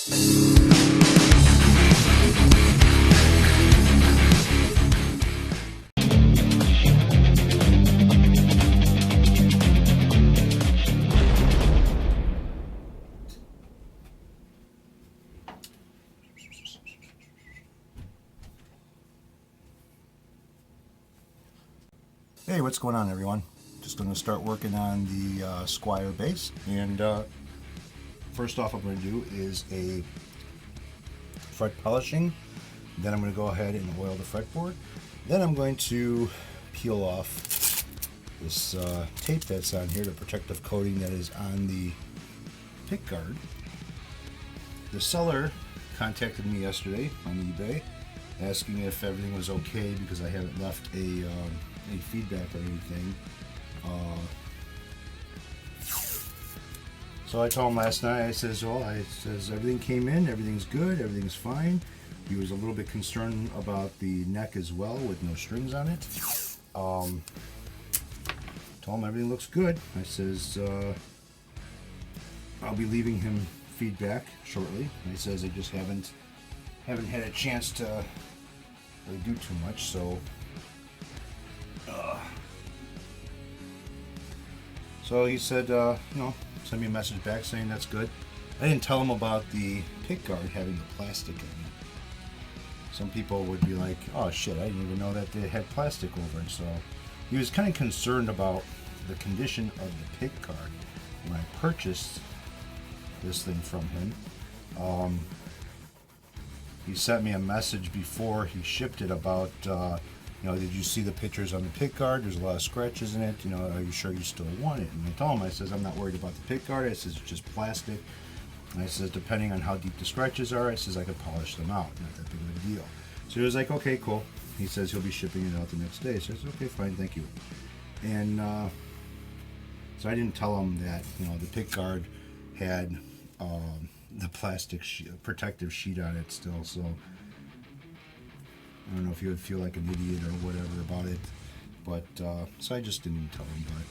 Hey, what's going on, everyone? Just going to start working on the Squier bass, and first off I'm going to do is a fret polishing. Then I'm going to go ahead and oil the fretboard. Then I'm going to peel off this tape that's on here, the protective coating that is on the pick guard. The seller contacted me yesterday on eBay asking if everything was okay because I haven't left any feedback or anything. So I told him last night, I says everything came in, everything's good, everything's fine. He was a little bit concerned about the neck as well with no strings on it. Told him everything looks good. I says I'll be leaving him feedback shortly. I says I just haven't had a chance to really do too much, so so he said, send me a message back saying that's good. I didn't tell him about the pick guard having the plastic in it. Some people would be like, oh shit, I didn't even know that they had plastic over it. So he was kind of concerned about the condition of the pick guard when I purchased this thing from him. He sent me a message before he shipped it about did you see the pictures on the pick guard? There's a lot of scratches in it. Are you sure you still want it? And I told him, I says, I'm not worried about the pick guard. I says, it's just plastic. And I says, depending on how deep the scratches are, I says, I could polish them out. Not that big of a deal. So he was like, okay, cool. He says he'll be shipping it out the next day. So I said, okay, fine, thank you. And so I didn't tell him that, the pick guard had the plastic protective sheet on it still. So I don't know if you would feel like an idiot or whatever about it, but so I just didn't tell him, but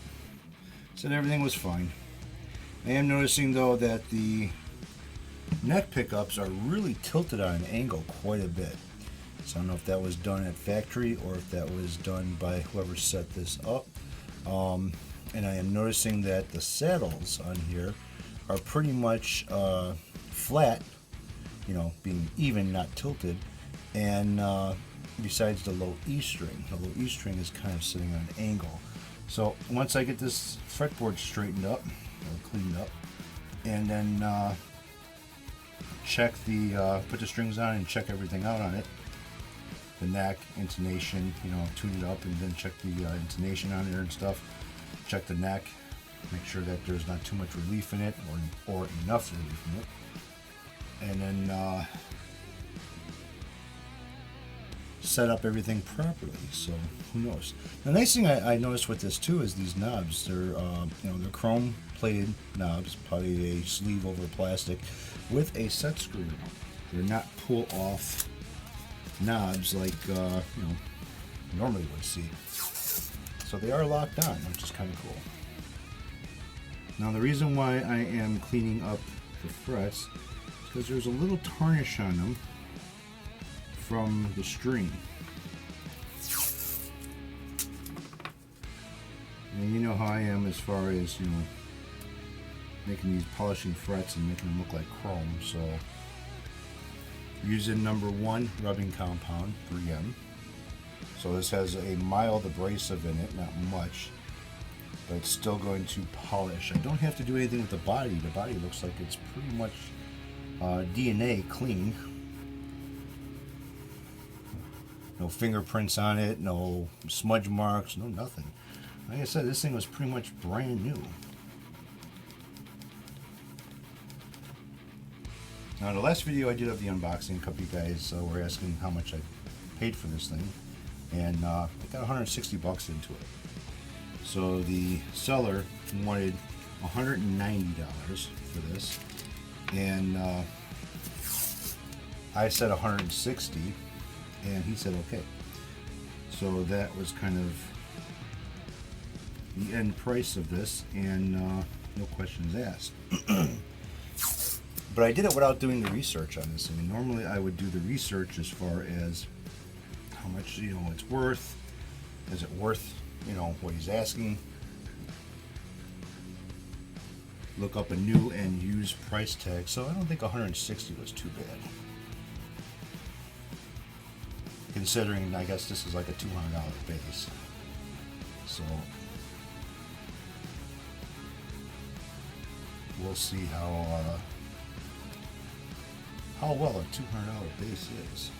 said everything was fine. I am noticing though that the neck pickups are really tilted on an angle quite a bit. So I don't know if that was done at factory or if that was done by whoever set this up. And I am noticing that the saddles on here are pretty much flat, being even, not tilted. And besides the low E string, the low E string is kind of sitting on an angle. So once I get this fretboard straightened up or cleaned up, and then put the strings on and check everything out on it, the neck, intonation, tune it up, and then check the intonation on there and stuff. Check the neck, make sure that there's not too much relief in it or enough relief in it, and then set up everything properly. So who knows? The nice thing I noticed with this too is these knobs. They're they're chrome plated knobs, probably a sleeve over plastic with a set screw. They're not pull off knobs like normally would see. So they are locked on, which is kind of cool. Now the reason why I am cleaning up the frets is because there's a little tarnish on them from the string. And you know how I am as far as making these polishing frets and making them look like chrome. So using number 1 rubbing compound, 3M. So this has a mild abrasive in it, not much, but it's still going to polish. I don't have to do anything with the body. The body looks like it's pretty much DNA clean. No fingerprints on it, no smudge marks, no nothing. Like I said, this thing was pretty much brand new. Now the last video I did of the unboxing, a couple of you guys were asking how much I paid for this thing, and I got 160 bucks into it. So the seller wanted $190 for this, and I said 160, and he said okay. So that was kind of the end price of this, and no questions asked. But I did it without doing the research on this. I mean, normally I would do the research as far as how much, you know, it's worth. Is it worth, you know, what he's asking? Look up a new and used price tag. So I don't think 160 was too bad. Considering, I guess this is like a $200 base. So we'll see how well a $200 base is.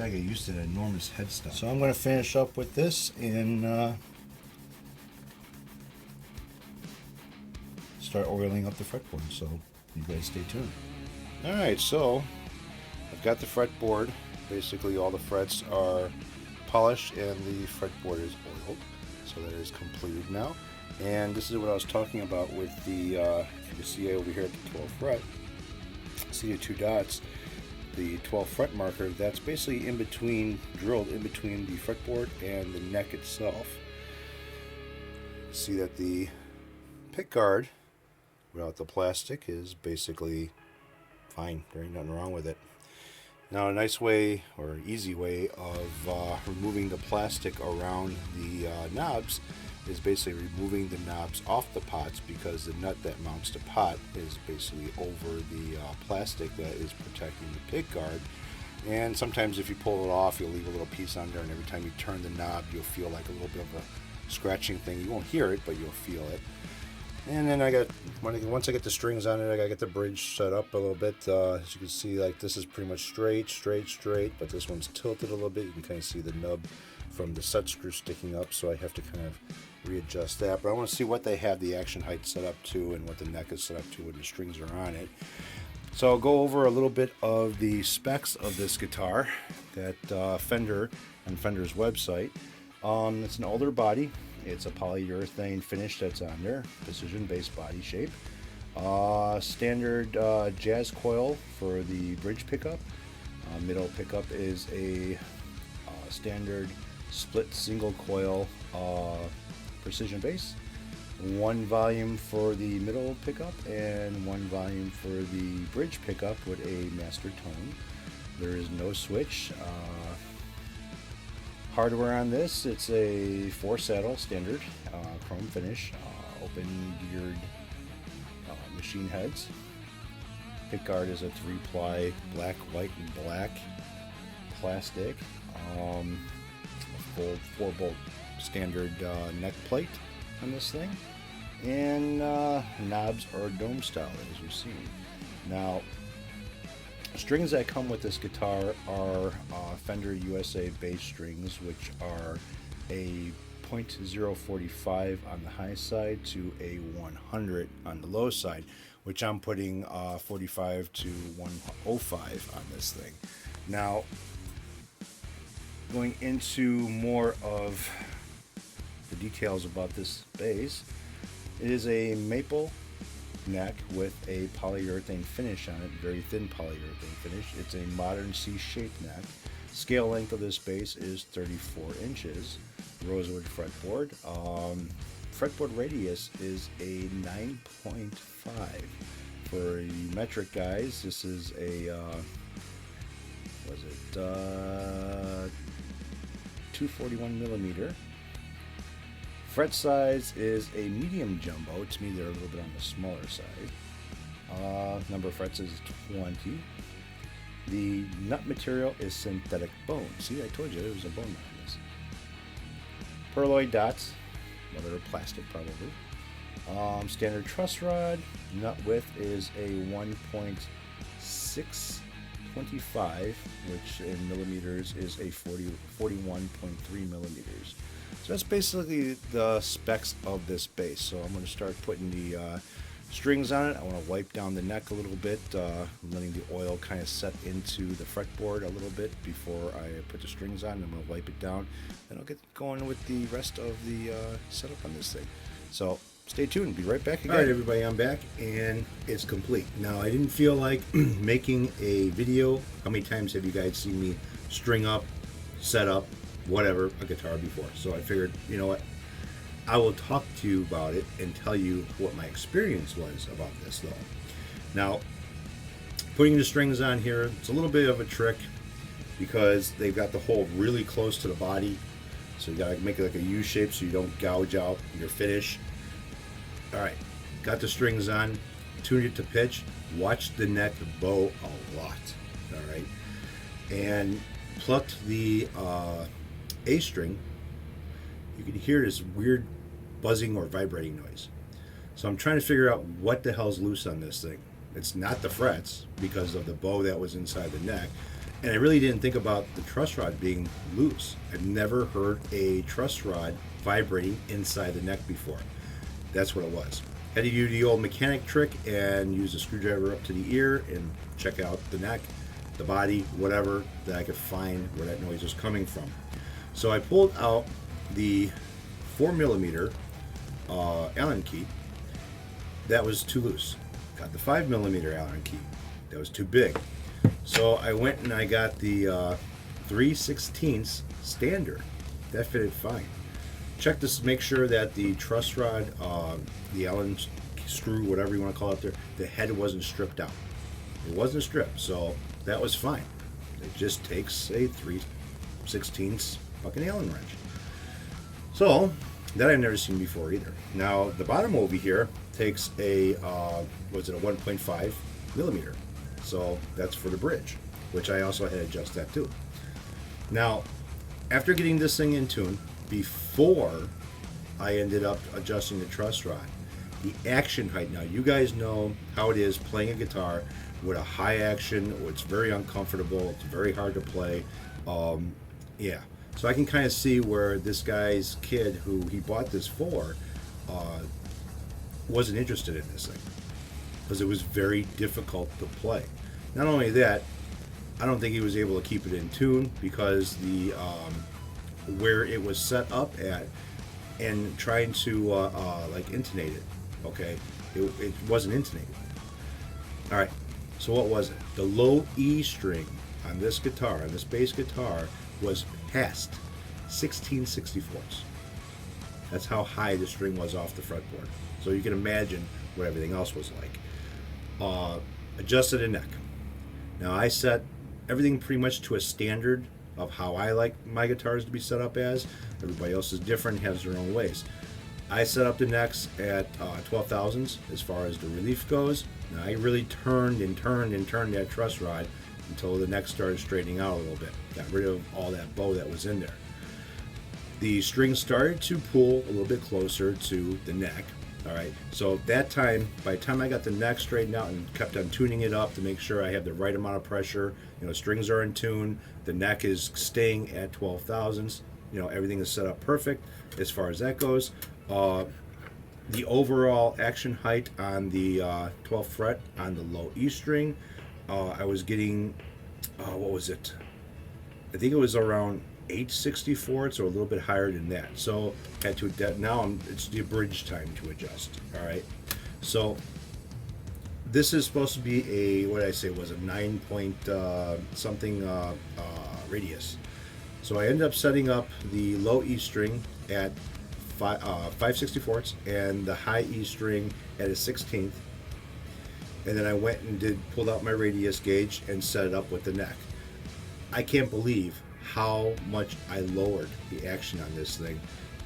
I get used to that enormous headstock. So I'm going to finish up with this and start oiling up the fretboard. So you guys stay tuned. All right, so I've got the fretboard. Basically, all the frets are polished and the fretboard is oiled. So that is completed now. And this is what I was talking about with the, if you can see over here at the 12th fret, see the two dots, the 12th fret marker, that's basically in between, drilled in between the fretboard and the neck itself. See that the pick guard without the plastic is basically fine. There ain't nothing wrong with it. Now a nice way or easy way of removing the plastic around the knobs is basically removing the knobs off the pots, because the nut that mounts the pot is basically over the plastic that is protecting the pick guard. And sometimes if you pull it off, you'll leave a little piece on there, and every time you turn the knob, you'll feel like a little bit of a scratching thing. You won't hear it, but you'll feel it. And then once I get the strings on it, I gotta get the bridge set up a little bit. As you can see, like this is pretty much straight, but this one's tilted a little bit. You can kind of see the nub from the set screw sticking up, so I have to kind of readjust that. But I want to see what they have the action height set up to and what the neck is set up to when the strings are on it. So I'll go over a little bit of the specs of this guitar that Fender on Fender's website. It's an older body. It's a polyurethane finish that's on there, precision bass body shape. Standard jazz coil for the bridge pickup. Middle pickup is a standard split single coil precision bass. One volume for the middle pickup and one volume for the bridge pickup with a master tone. There is no switch. Hardware on this, it's a 4-saddle standard chrome finish, open geared machine heads. Pick guard is a 3-ply black, white, and black plastic. A full 4-bolt standard neck plate on this thing. And knobs are dome style, as you've seen. Now, strings that come with this guitar are Fender USA bass strings, which are a .045 on the high side to a 100 on the low side, which I'm putting 45 to 105 on this thing. Now, going into more of the details about this bass, it is a maple neck with a polyurethane finish on it, very thin polyurethane finish. It's a modern C-shaped neck. Scale length of this bass is 34 inches. Rosewood fretboard. Fretboard radius is a 9.5. For you metric guys, this is a 241 millimeter. Fret size is a medium jumbo. To me, they're a little bit on the smaller side. Number of frets is 20. The nut material is synthetic bone. See, I told you there was a bone on this. Pearloid dots, another plastic probably. Standard truss rod. Nut width is a 1.625, which in millimeters is a 41.3 millimeters. So that's basically the specs of this bass. So I'm going to start putting the strings on it. I want to wipe down the neck a little bit, letting the oil kind of set into the fretboard a little bit before I put the strings on. I'm going to wipe it down, then I'll get going with the rest of the setup on this thing. So stay tuned. Be right back again. All right, everybody, I'm back, and it's complete. Now, I didn't feel like making a video. How many times have you guys seen me string up, set up, whatever, a guitar before? So I figured, you know what, I will talk to you about it and tell you what my experience was about this though. Now, putting the strings on here, it's a little bit of a trick because they've got the hole really close to the body. So you gotta make it like a U shape so you don't gouge out your finish. All right, got the strings on, tuned it to pitch, watched the neck bow a lot, all right? And plucked the A string. You can hear this weird buzzing or vibrating noise. So I'm trying to figure out what the hell's loose on this thing. It's not the frets because of the bow that was inside the neck. And I really didn't think about the truss rod being loose. I've never heard a truss rod vibrating inside the neck before. That's what it was. Had to use the old mechanic trick and use a screwdriver up to the ear and check out the neck, the body, whatever that I could find where that noise was coming from. So I pulled out the 4mm Allen key. That was too loose. Got the 5mm Allen key. That was too big. So I went and I got the 3/16 standard. That fitted fine. Check this to make sure that the truss rod, the Allen screw, whatever you want to call it there, the head wasn't stripped out. It wasn't stripped, so that was fine. It just takes a 3/16 fucking Allen wrench. So that I've never seen before either. Now the bottom over here takes a was it a 1.5mm. So that's for the bridge, which I also had to adjust that too. Now, after getting this thing in tune, before I ended up adjusting the truss rod, the action height. Now, you guys know how it is playing a guitar with a high action. It's very uncomfortable. It's very hard to play. Yeah. So I can kind of see where this guy's kid, who he bought this for, wasn't interested in this thing because it was very difficult to play. Not only that, I don't think he was able to keep it in tune because the where it was set up at and trying to like intonate it. Okay, it wasn't intonated. All right, so what was it? The low E string on this guitar, on this bass guitar, was past 16/64. That's how high the string was off the fretboard. So you can imagine what everything else was like. Adjusted a neck. Now I set everything pretty much to a standard of how I like my guitars to be set up as. Everybody else is different, has their own ways. I set up the necks at 12 thousandths as far as the relief goes. Now I really turned that truss rod until the neck started straightening out a little bit. Got rid of all that bow that was in there. The string started to pull a little bit closer to the neck. All right, so that time, by the time I got the neck straightened out and kept on tuning it up to make sure I have the right amount of pressure, strings are in tune, the neck is staying at 12 thousandths, everything is set up perfect as far as that goes. The overall action height on the 12th fret on the low E string, I was getting, what was it? I think it was around 8/64, so a little bit higher than that. So had to now it's the bridge time to adjust. All right, so this is supposed to be a, what did I say, was a 9 point something radius. So I ended up setting up the low E string at 5/64 and the high E string at a 16th, and then I went and pulled out my radius gauge and set it up with the neck. I can't believe how much I lowered the action on this thing.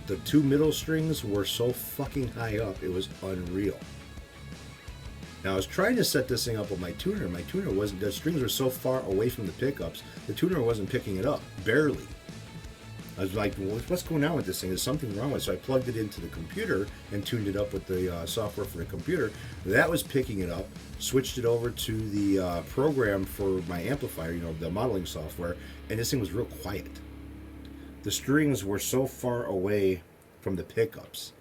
The two middle strings were so fucking high up, it was unreal. Now I was trying to set this thing up with my tuner. My tuner wasn't, the strings were so far away from the pickups, the tuner wasn't picking it up, barely. I was like, well, what's going on with this thing? There's something wrong with it. So I plugged it into the computer and tuned it up with the software for the computer. That was picking it up, switched it over to the program for my amplifier, the modeling software, and this thing was real quiet. The strings were so far away from the pickups.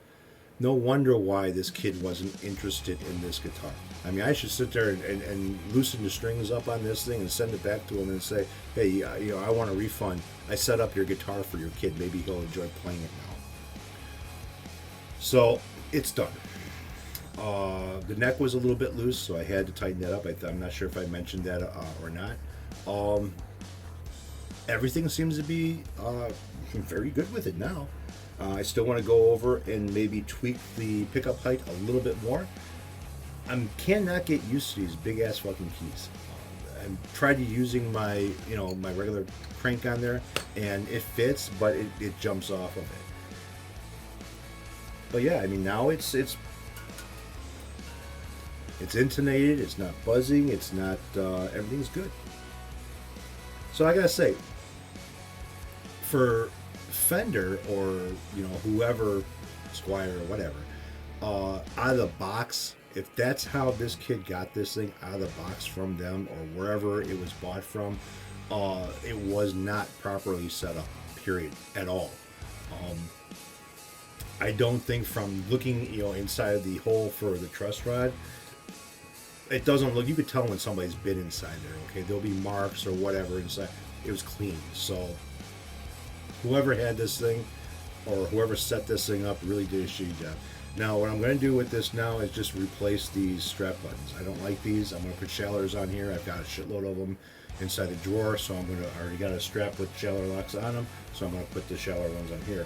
No wonder why this kid wasn't interested in this guitar. I mean, I should sit there and loosen the strings up on this thing and send it back to him and say, hey, I want a refund. I set up your guitar for your kid. Maybe he'll enjoy playing it now. So it's done. The neck was a little bit loose, so I had to tighten that up. I'm not sure if I mentioned that or not. Everything seems to be very good with it now. I still want to go over and maybe tweak the pickup height a little bit more. I cannot get used to these big ass fucking keys. I've tried using my, my regular crank on there, and it fits, but it jumps off of it. But yeah, I mean, now it's intonated, it's not buzzing, it's not, everything's good. So I gotta say, for Fender or, whoever, Squier or whatever, out of the box, if that's how this kid got this thing out of the box from them or wherever it was bought from, it was not properly set up, period, at all. I don't think from looking, inside the hole for the truss rod, it doesn't look, you could tell when somebody's been inside there, okay? There'll be marks or whatever inside. It was clean. So whoever had this thing or whoever set this thing up really did a shitty job. Now what I'm going to do with this now is just replace these strap buttons. I don't like these. I'm going to put shallers on here. I've got a shitload of them inside the drawer, so I already got a strap with shaller locks on them, so I'm going to put the shaller ones on here.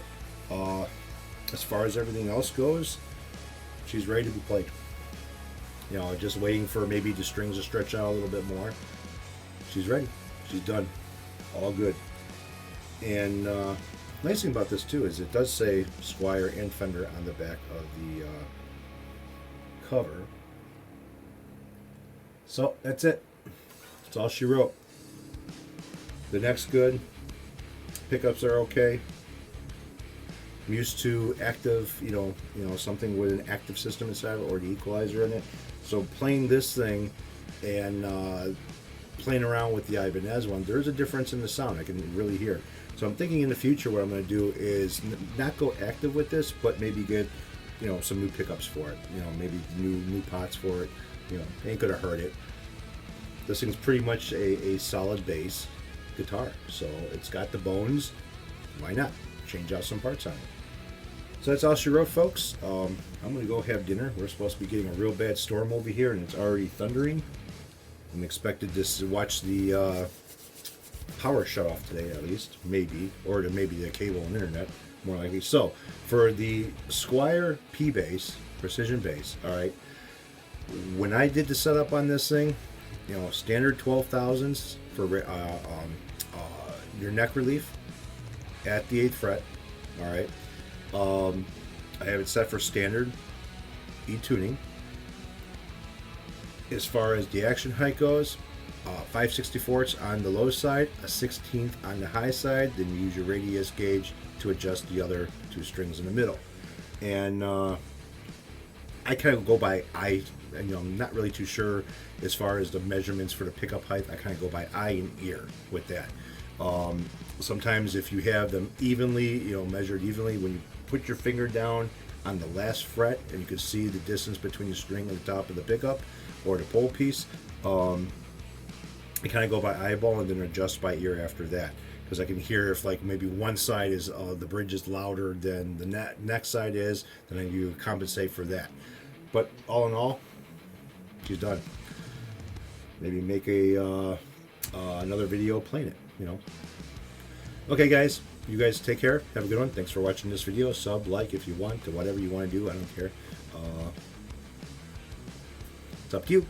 As far as everything else goes, she's ready to be played. Just waiting for maybe the strings to stretch out a little bit more. She's ready. She's done. All good. And nice thing about this too is it does say Squier and Fender on the back of the cover. So that's it. That's all she wrote. The neck's good. Pickups are okay. I'm used to active, something with an active system inside of it or the equalizer in it. So playing this thing and playing around with the Ibanez one, there's a difference in the sound. I can really hear. So I'm thinking in the future what I'm going to do is not go active with this, but maybe get, some new pickups for it. Maybe new pots for it. Ain't gonna hurt it. This thing's pretty much a solid bass guitar, so it's got the bones. Why not change out some parts on it? So that's all she wrote, folks. I'm gonna go have dinner. We're supposed to be getting a real bad storm over here, and it's already thundering. I'm expected to watch the power shut off today, at least, maybe, or maybe the cable and internet, more likely. So for the Squier P bass, precision bass, all right. When I did the setup on this thing, standard 12,000s for your neck relief at the 8th fret, all right. I have it set for standard E-tuning. As far as the action height goes, 5/64 on the low side, a 16th on the high side. Then you use your radius gauge to adjust the other two strings in the middle. And I kind of go by eye. I'm not really too sure as far as the measurements for the pickup height. I kind of go by eye and ear with that. Sometimes if you have them evenly, measured evenly, when you put your finger down on the last fret and you can see the distance between the string and the top of the pickup or the pole piece, I kind of go by eyeball and then adjust by ear after that, because I can hear if maybe one side is the bridge is louder than the next side is, then you compensate for that. But all in all, she's done. Maybe make another video playing it. Okay, guys. You guys take care. Have a good one. Thanks for watching this video. Sub, like if you want, to whatever you want to do. I don't care. It's up to you.